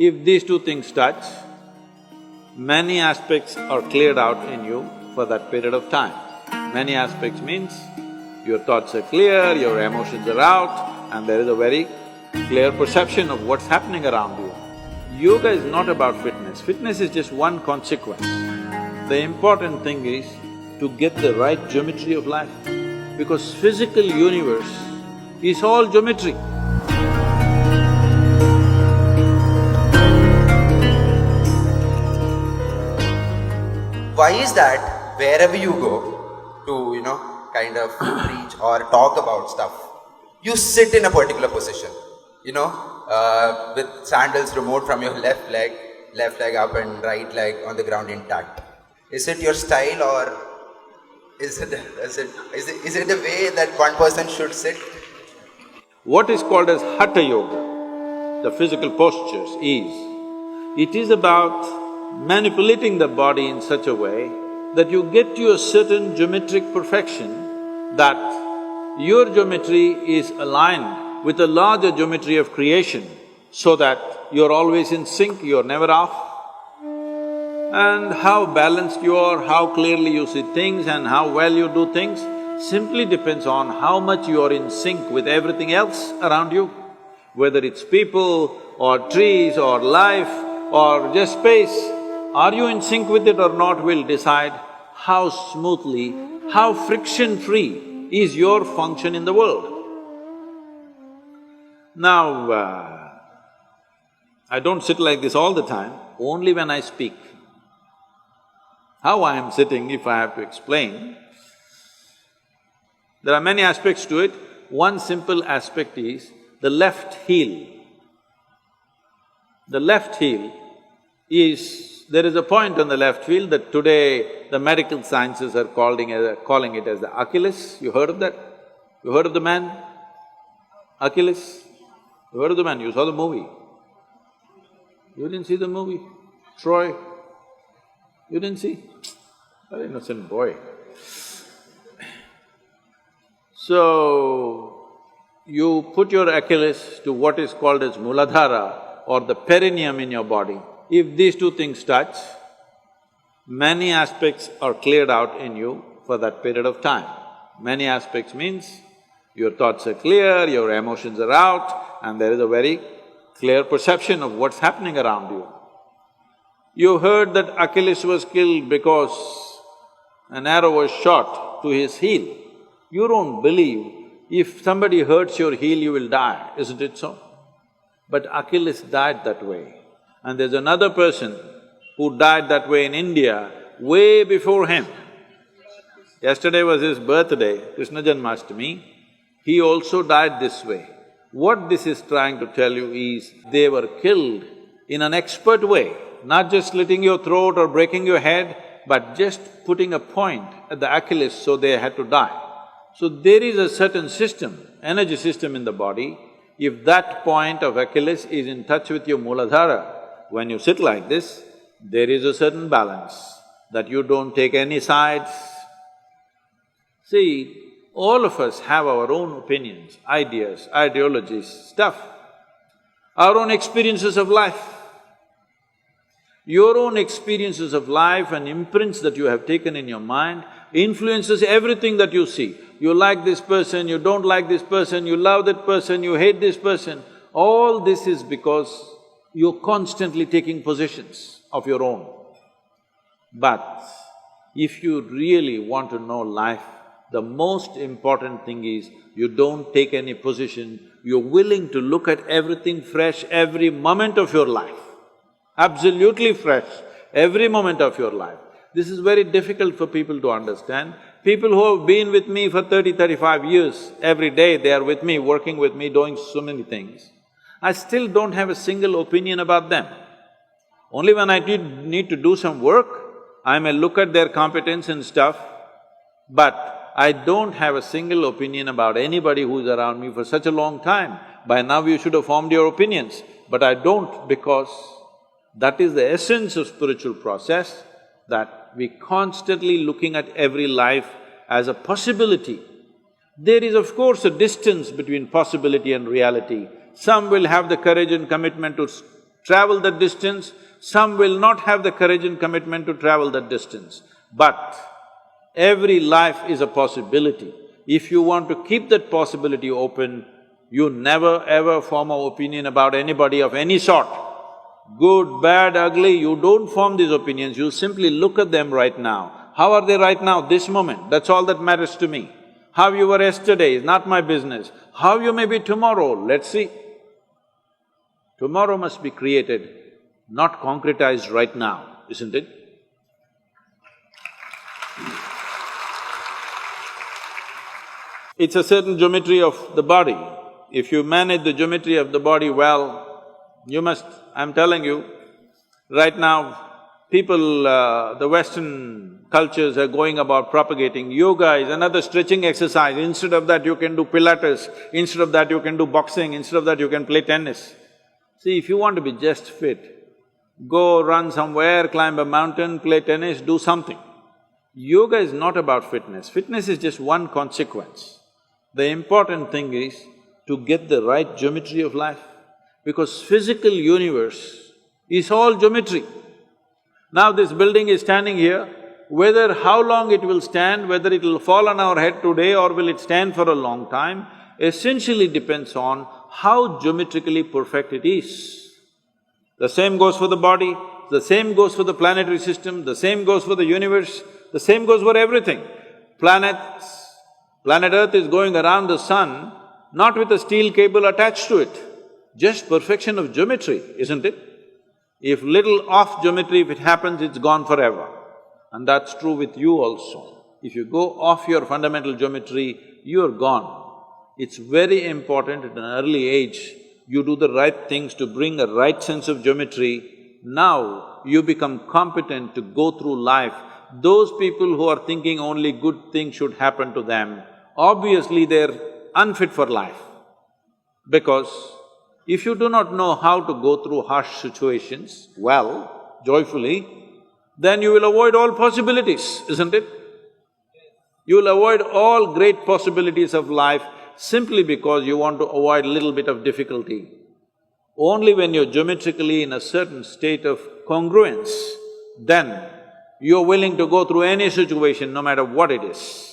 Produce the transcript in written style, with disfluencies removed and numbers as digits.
If these two things touch, many aspects are cleared out in you for that period of time. Many aspects means your thoughts are clear, your emotions are out, and there is a very clear perception of what's happening around you. Yoga is not about fitness, fitness is just one consequence. The important thing is to get the right geometry of life, because physical universe is all geometry. Why is that wherever you go to, kind of preach or talk about stuff, you sit in a particular position, with sandals removed from your left leg up and right leg on the ground intact? Is it your style, or is it the way that one person should sit? What is called as Hatha Yoga, the physical postures, it is about manipulating the body in such a way that you get to a certain geometric perfection, that your geometry is aligned with the larger geometry of creation, so that you're always in sync, you're never off. And how balanced you are, how clearly you see things and how well you do things simply depends on how much you are in sync with everything else around you. Whether it's people or trees or life or just space, are you in sync with it or not will decide how smoothly, how friction-free is your function in the world. Now, I don't sit like this all the time, only when I speak. How I am sitting, if I have to explain, there are many aspects to it. One simple aspect is the left heel. The left heel is… there is a point on the left heel that today the medical sciences are calling it as the Achilles. You heard of that? You heard of the man? Achilles? You heard of the man? You saw the movie. You didn't see the movie? Troy? You didn't see? Very innocent boy. So, you put your Achilles to what is called as Muladhara or the perineum in your body. If these two things touch, many aspects are cleared out in you for that period of time. Many aspects means your thoughts are clear, your emotions are out, and there is a very clear perception of what's happening around you. You heard that Achilles was killed because an arrow was shot to his heel. You don't believe if somebody hurts your heel, you will die, isn't it so? But Achilles died that way. And there's another person who died that way in India way before him. Yesterday was his birthday, Krishna Janmashtami. He also died this way. What this is trying to tell you is, they were killed in an expert way, not just slitting your throat or breaking your head, but just putting a point at the Achilles, so they had to die. So there is a certain system, energy system in the body. If that point of Achilles is in touch with your Muladhara, when you sit like this, there is a certain balance, that you don't take any sides. See, all of us have our own opinions, ideas, ideologies, stuff, our own experiences of life. Your own experiences of life and imprints that you have taken in your mind influences everything that you see. You like this person, you don't like this person, you love that person, you hate this person. All this is because you're constantly taking positions of your own. But if you really want to know life, the most important thing is you don't take any position, you're willing to look at everything fresh every moment of your life. Absolutely fresh, every moment of your life. This is very difficult for people to understand. People who have been with me for 35 years, every day they are with me, working with me, doing so many things. I still don't have a single opinion about them. Only when I need to do some work, I may look at their competence and stuff, but I don't have a single opinion about anybody who's around me for such a long time. By now you should have formed your opinions, but I don't, because that is the essence of spiritual process, that we constantly looking at every life as a possibility. There is of course a distance between possibility and reality. Some will have the courage and commitment to travel that distance, some will not have the courage and commitment to travel that distance. But every life is a possibility. If you want to keep that possibility open, you never ever form an opinion about anybody of any sort. Good, bad, ugly, you don't form these opinions, you simply look at them right now. How are they right now, this moment? That's all that matters to me. How you were yesterday is not my business. How you may be tomorrow, let's see. Tomorrow must be created, not concretized right now, isn't it? It's a certain geometry of the body. If you manage the geometry of the body well, you must… I'm telling you, right now, people, the Western cultures are going about propagating yoga is another stretching exercise. Instead of that, you can do Pilates, instead of that, you can do boxing, instead of that, you can play tennis. See, if you want to be just fit, go run somewhere, climb a mountain, play tennis, do something. Yoga is not about fitness, fitness is just one consequence. The important thing is to get the right geometry of life, because physical universe is all geometry. Now this building is standing here, whether how long it will stand, whether it will fall on our head today or will it stand for a long time, essentially depends on how geometrically perfect it is. The same goes for the body, the same goes for the planetary system, the same goes for the universe, the same goes for everything. Planet Earth is going around the sun, not with a steel cable attached to it, just perfection of geometry, isn't it? If little off geometry, if it happens, it's gone forever. And that's true with you also. If you go off your fundamental geometry, you're gone. It's very important at an early age, you do the right things to bring a right sense of geometry. Now, you become competent to go through life. Those people who are thinking only good things should happen to them, obviously they're unfit for life. Because if you do not know how to go through harsh situations well, joyfully, then you will avoid all possibilities, isn't it? You will avoid all great possibilities of life simply because you want to avoid a little bit of difficulty. Only when you're geometrically in a certain state of congruence, then you're willing to go through any situation, no matter what it is.